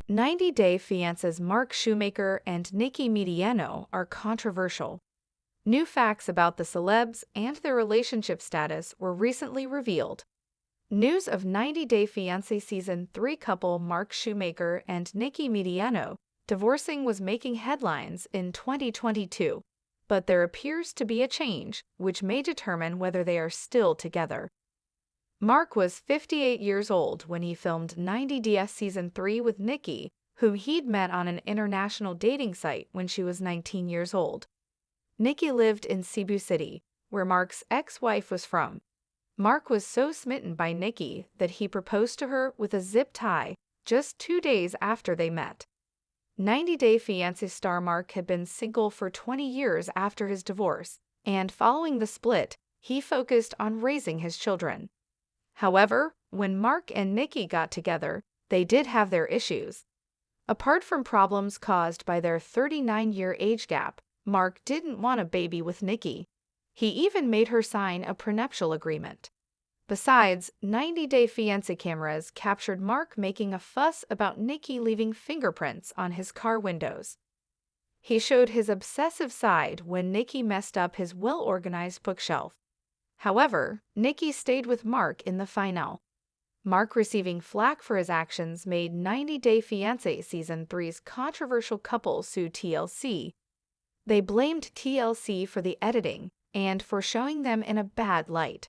90-day fiancés Mark Shoemaker and Nikki Mediano are controversial. New facts about the celebs and their relationship status were recently revealed. News of 90-Day Fiancé Season 3 couple Mark Shoemaker and Nikki Mediano divorcing was making headlines in 2022, but there appears to be a change, which may determine whether they are still together. Mark was 58 years old when he filmed 90DS Season 3 with Nikki, whom he'd met on an international dating site when she was 19 years old. Nikki lived in Cebu City, where Mark's ex-wife was from. Mark was so smitten by Nikki that he proposed to her with a zip tie just 2 days after they met. 90-Day Fiancé star Mark had been single for 20 years after his divorce, and following the split, he focused on raising his children. However, when Mark and Nikki got together, they did have their issues. Apart from problems caused by their 39-year age gap, Mark didn't want a baby with Nikki. He even made her sign a prenuptial agreement. Besides, 90-Day Fiancé cameras captured Mark making a fuss about Nikki leaving fingerprints on his car windows. He showed his obsessive side when Nikki messed up his well-organized bookshelf. However, Nikki stayed with Mark in the finale. Mark receiving flack for his actions made 90-Day Fiancé Season 3's controversial couple sue TLC. They blamed TLC for the editing and for showing them in a bad light.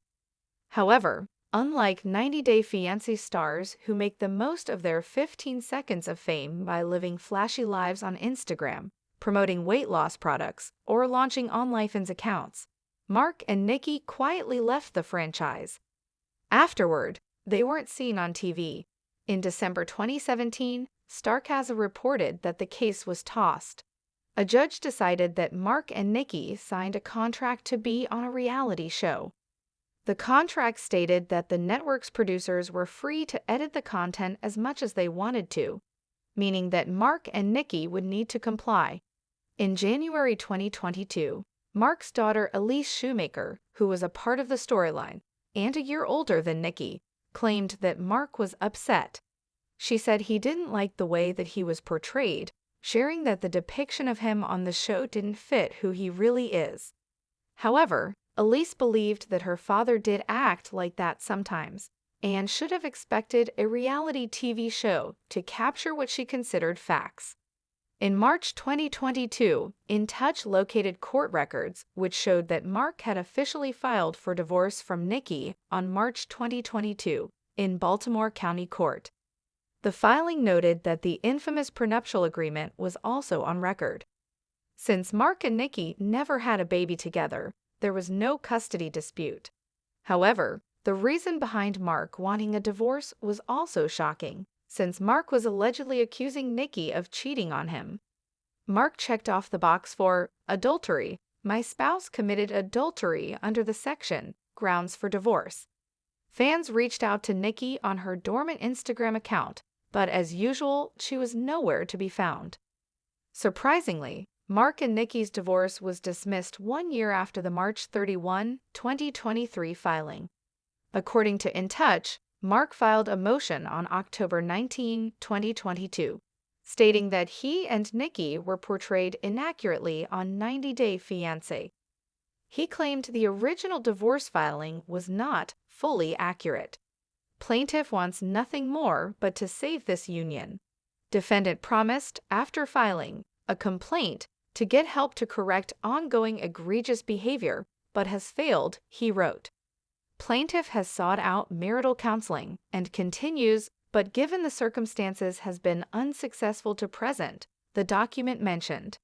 However, unlike 90-Day Fiancé stars who make the most of their 15 seconds of fame by living flashy lives on Instagram, promoting weight loss products, or launching OnlyFans accounts, Mark and Nikki quietly left the franchise. Afterward, they weren't seen on TV. In December 2017, Starkaza reported that the case was tossed. A judge decided that Mark and Nikki signed a contract to be on a reality show. The contract stated that the network's producers were free to edit the content as much as they wanted to, meaning that Mark and Nikki would need to comply. In January 2022, Mark's daughter Elise Shoemaker, who was a part of the storyline and a year older than Nikki, claimed that Mark was upset. She said he didn't like the way that he was portrayed, sharing that the depiction of him on the show didn't fit who he really is. However, Elise believed that her father did act like that sometimes, and should have expected a reality TV show to capture what she considered facts. In March 2022, In Touch located court records which showed that Mark had officially filed for divorce from Nikki on March 2022 in Baltimore County Court. The filing noted that the infamous prenuptial agreement was also on record. Since Mark and Nikki never had a baby together, there was no custody dispute. However, the reason behind Mark wanting a divorce was also shocking, since Mark was allegedly accusing Nikki of cheating on him. Mark checked off the box for adultery. My spouse committed adultery under the section, grounds for divorce. Fans reached out to Nikki on her dormant Instagram account, but as usual, she was nowhere to be found. Surprisingly, Mark and Nikki's divorce was dismissed 1 year after the March 31, 2023 filing. According to In Touch, Mark filed a motion on October 19, 2022, stating that he and Nikki were portrayed inaccurately on 90-Day Fiancé. He claimed the original divorce filing was not fully accurate. Plaintiff wants nothing more but to save this union. Defendant promised, after filing a complaint, to get help to correct ongoing egregious behavior, but has failed, he wrote. Plaintiff has sought out marital counseling and continues, but given the circumstances has been unsuccessful to present, the document mentioned.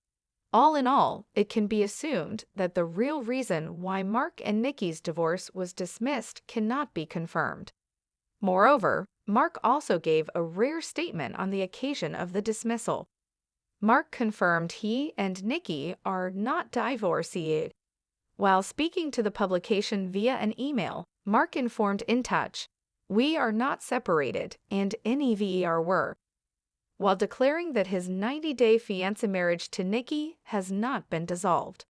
All in all, it can be assumed that the real reason why Mark and Nikki's divorce was dismissed cannot be confirmed. Moreover, Mark also gave a rare statement on the occasion of the dismissal. Mark confirmed he and Nikki are not divorced. While speaking to the publication via an email, Mark informed In Touch, "We are not separated, and never were," while declaring that his 90-Day Fiancé marriage to Nikki has not been dissolved.